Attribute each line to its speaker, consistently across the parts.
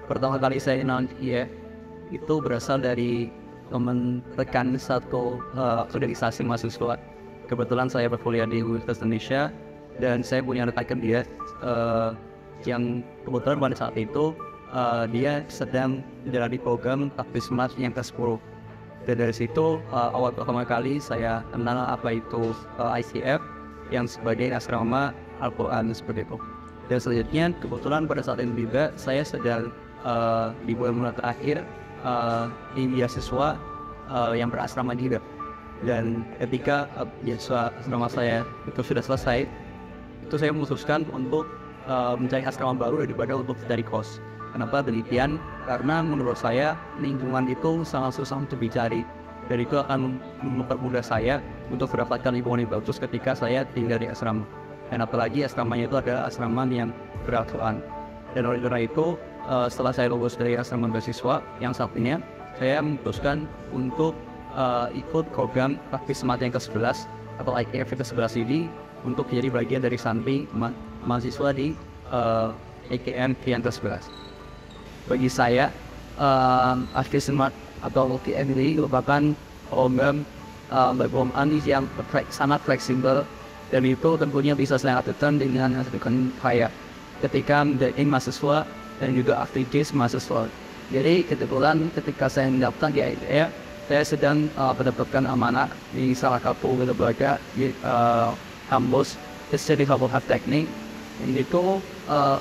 Speaker 1: pertama kali saya kenal dia itu berasal dari teman rekan satu organisasi mahasiswa. Kebetulan saya berkuliah di Universitas Indonesia dan saya punya rekan dia yang kebetulan pada saat itu dia sedang menjalani program Takbismat yang ke-10. Dan dari situ awal pertama kali saya kenal apa itu ICF yang sebagai asrama Al-Quran seperti itu. Dan selanjutnya kebetulan pada saat itu juga saya sedang di bulan-bulan terakhir di beasiswa yang berasrama di Irak. Dan ketika beasiswa asrama saya itu sudah selesai, itu saya memutuskan untuk mencari asrama baru daripada untuk cari kos. Kenapa demikian? Karena menurut saya lingkungan itu sangat susah untuk dicari, dan itu akan mempermudah saya untuk mendapatkan lingkungan yang bagus ketika saya tinggal di asrama. Dan apalagi asramanya itu ada asrama yang beraturan. Dan oleh karena itu setelah saya lulus dari asrama beasiswa yang satunya, saya memutuskan untuk ikut program Takbismat yang ke-11 atau IKF ke-11 ini untuk menjadi bagian dari samping mahasiswa di IKM yang ke-11. Bagi saya, Takbismat atau IKM ini merupakan program yang sangat fleksibel, dan itu tentunya bisa saya lakukan dengan saya ketika menjadi mahasiswa dan juga aktivis mahasiswa. Jadi kebetulan ketika saya mendaftar di ITF, saya sedang mendapatkan amanah di salah satu lembaga di kampus Institut Fakultas Teknik. Dan itu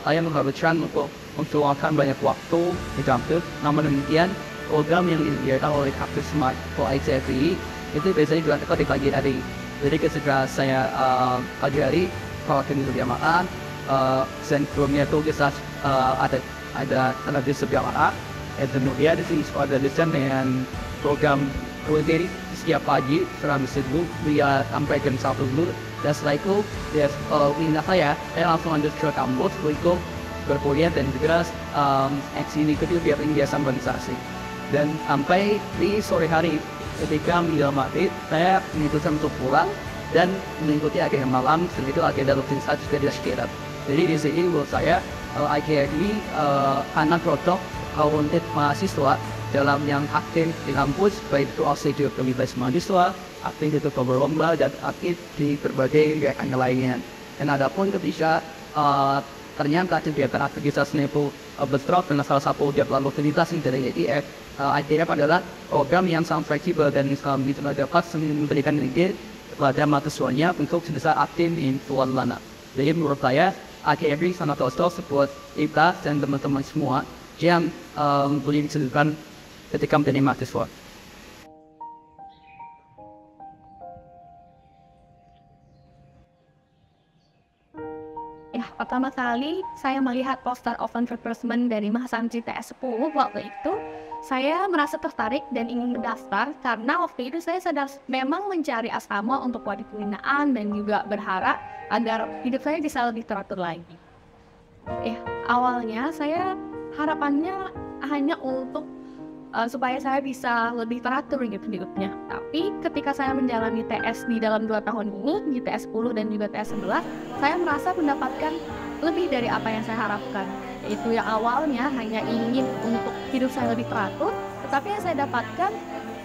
Speaker 1: saya mengharuskan untuk meluangkan banyak waktu di kampus. Namun demikian, program yang disediakan oleh Takbismat atau ICF itu biasanya juga di pagi hari. Jadi ketika saya pagi hari, kalau kini berjamaah, sebelumnya itu bisa ada tenaga berjamaah, dan kemudian di sini ada desain dengan program rutin setiap pagi setelah disebut dia sampai jam 1 dulu, dan setelah itu pindah saya langsung lanjut ke kampus untuk berkuliah dan juga aksi itu biasa organisasi. Dan sampai di sore hari ketika menjelang maghrib, saya memutuskan untuk pulang dan mengikuti agenda malam, dan itu agenda rutinitas juga di sekitar. Jadi di sini menurut saya IKF ini anak produk untuk mahasiswa dalam yang aktif di kampus, baik itu aktif di komunitas mahasiswa, aktif di berlomba, dan aktif di berbagai kegiatan lainnya. Dan adapun ketika ternyata kegiatan aktivitasnya itu bentrok dengan salah satu jadwal rutinitas dari IKF adalah program yang sangat fleksibel dan bisa dapat memberikan ide kepada mahasiswanya untuk bisa aktif di luar sana. Jadi menurut saya IKF ini sangat cocok buat kita dan teman-teman semua yang boleh disediakan ketika menjadi mahasiswa.
Speaker 2: Ya, pertama kali saya melihat poster open recruitment dari Mahasantri TS 10 waktu itu, saya merasa tertarik dan ingin mendaftar karena waktu itu saya sedang memang mencari asrama untuk wadah pembinaan dan juga berharap agar hidup saya bisa lebih teratur lagi. Awalnya saya harapannya hanya untuk supaya saya bisa lebih teratur gitu hidupnya. Tapi ketika saya menjalani TS di dalam 2 tahun ini, di TS 10 dan juga TS 11, saya merasa mendapatkan lebih dari apa yang saya harapkan. Yaitu yang awalnya hanya ingin untuk hidup saya lebih teratur, tetapi yang saya dapatkan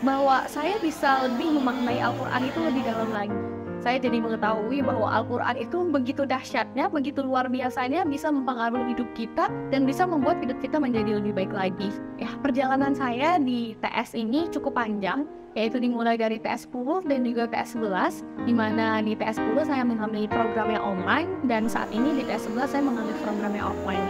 Speaker 2: bahwa saya bisa lebih memaknai Al-Quran itu lebih dalam lagi. Saya jadi mengetahui bahwa Al-Quran itu begitu dahsyatnya, begitu luar biasanya, bisa mempengaruhi hidup kita dan bisa membuat hidup kita menjadi lebih baik lagi. Perjalanan saya di TS ini cukup panjang, yaitu dimulai dari TS 10 dan juga TS 11, di mana di TS 10 saya mengambil programnya online, dan saat ini di TS 11 saya mengambil programnya offline.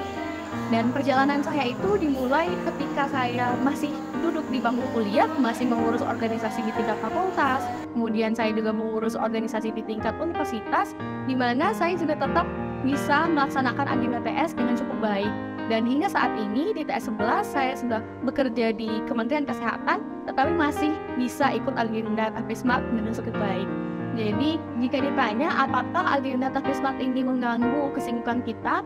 Speaker 2: Dan perjalanan saya itu dimulai ketika saya masih duduk di bangku kuliah, masih mengurus organisasi di tingkat fakultas, kemudian saya juga mengurus organisasi di tingkat universitas, di mana saya juga tetap bisa melaksanakan agenda TS dengan cukup baik. Dan hingga saat ini di TS 11 saya sudah bekerja di Kementerian Kesehatan, tetapi masih bisa ikut agenda Takbismat dengan cukup baik. Jadi jika ditanya apakah agenda Takbismat ini mengganggu kesibukan kita,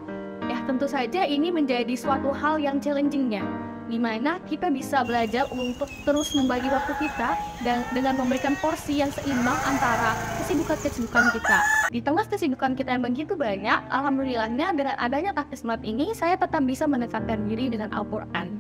Speaker 2: tentu saja ini menjadi suatu hal yang challenging-nya. di mana kita bisa belajar untuk terus membagi waktu kita dan dengan memberikan porsi yang seimbang antara kesibukan-kesibukan kita. Di tengah kesibukan kita yang begitu banyak, alhamdulillahnya dengan adanya Takis Smart ini, saya tetap bisa mendekatkan diri dengan Al-Quran.